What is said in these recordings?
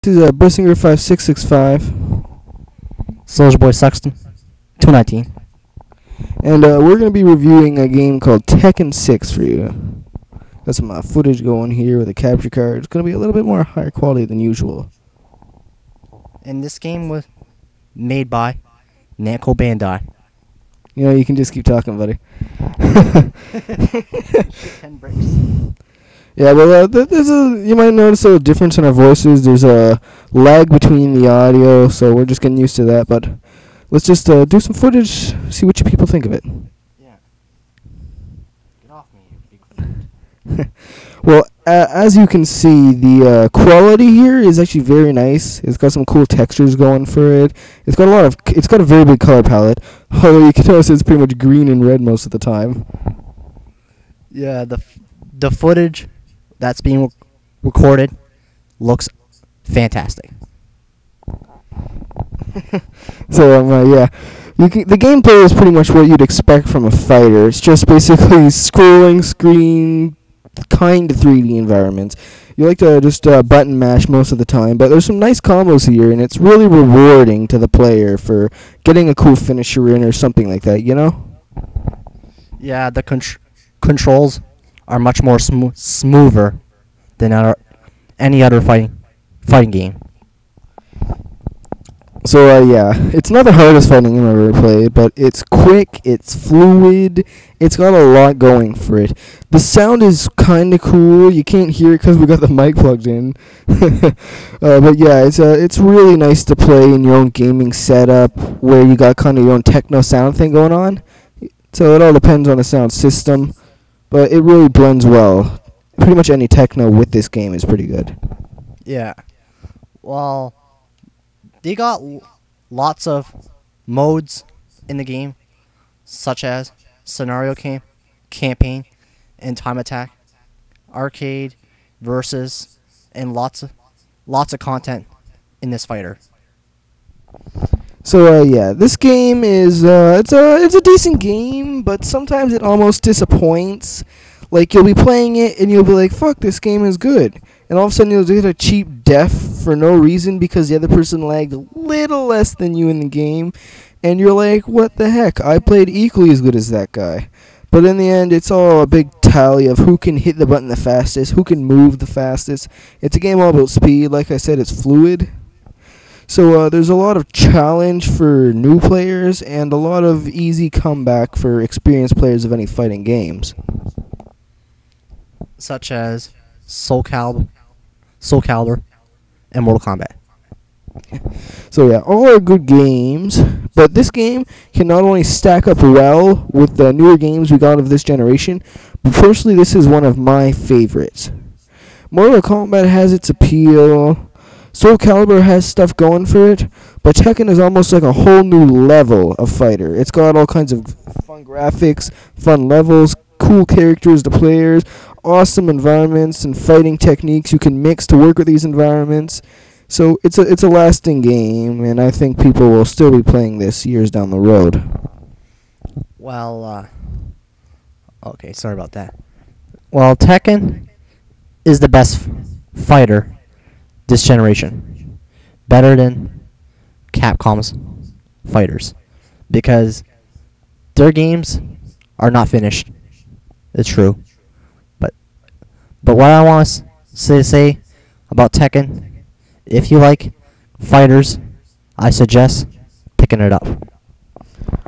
This is Brissinger 5665, Soldier Boy Sexton, 219. and we're going to be reviewing a game called Tekken 6 for you. Got some footage going here with a capture card. It's going to be a little bit more higher quality than usual. And this game was made by Namco Bandai. You know, you can just keep talking, buddy. 10 bricks. Yeah, well, you might notice a little difference in our voices. There's a lag between the audio, so we're just getting used to that. But let's just do some footage, see what you people think of it. Yeah. Get off me, you big foot. Well, as you can see, the quality here is actually very nice. It's got some cool textures going for it. It's got a very big color palette. Although you can notice it's pretty much green and red most of the time. Yeah, the footage that's being recorded looks fantastic. So yeah, the gameplay is pretty much what you'd expect from a fighter. It's just basically scrolling screen, kind of 3D environments. You like to just button mash most of the time, but there's some nice combos here, and it's really rewarding to the player for getting a cool finisher in or something like that, you know? Yeah, the controls are much more smoother than any other fighting game. So yeah, it's not the hardest fighting game I've ever played, but it's quick, it's fluid, it's got a lot going for it. The sound is kind of cool. You can't hear it because we got the mic plugged in. But yeah, it's really nice to play in your own gaming setup where you got kind of your own techno sound thing going on. So it all depends on the sound system, but it really blends well. Pretty much any techno with this game is pretty good. Yeah. Well, they got lots of modes in the game, such as scenario campaign, and time attack, arcade, versus, and lots of content in this fighter. So yeah, this game is it's a decent game, but sometimes it almost disappoints. Like, you'll be playing it and you'll be like, "Fuck, this game is good," and all of a sudden you'll get a cheap def for no reason because the other person lagged a little less than you in the game, and you're like, "What the heck? I played equally as good as that guy." But in the end, it's all a big tally of who can hit the button the fastest, who can move the fastest. It's a game all about speed. Like I said, it's fluid. So there's a lot of challenge for new players and a lot of easy comeback for experienced players of any fighting games. Such as Soul Calibur, and Mortal Kombat. So yeah, all are good games, but this game can not only stack up well with the newer games we got of this generation, but personally this is one of my favorites. Mortal Kombat has its appeal, Soul Calibur has stuff going for it, but Tekken is almost like a whole new level of fighter. It's got all kinds of fun graphics, fun levels, cool characters to players, awesome environments and fighting techniques you can mix to work with these environments. So it's a lasting game, and I think people will still be playing this years down the road. Well, okay, sorry about that. Well, Tekken is the best fighter this generation. Better than Capcom's fighters. Because their games are not finished. It's true. But what I want to say about Tekken, if you like fighters, I suggest picking it up.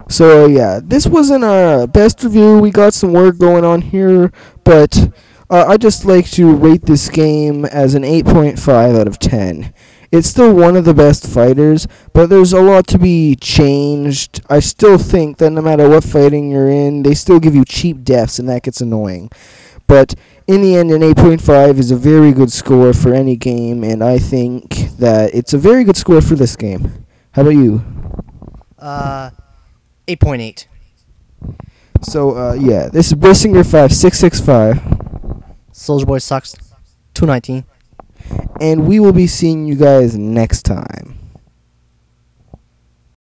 So yeah, this wasn't our best review. We got some work going on here, but I just like to rate this game as an 8.5 out of 10. It's still one of the best fighters, but there's a lot to be changed. I still think that no matter what fighting you're in, they still give you cheap deaths, and that gets annoying. But in the end, an 8.5 is a very good score for any game, and I think that it's a very good score for this game. How about you? 8.8. So, yeah, this is Brissinger 5665, Soldier Boy Sucks, 219. and we will be seeing you guys next time.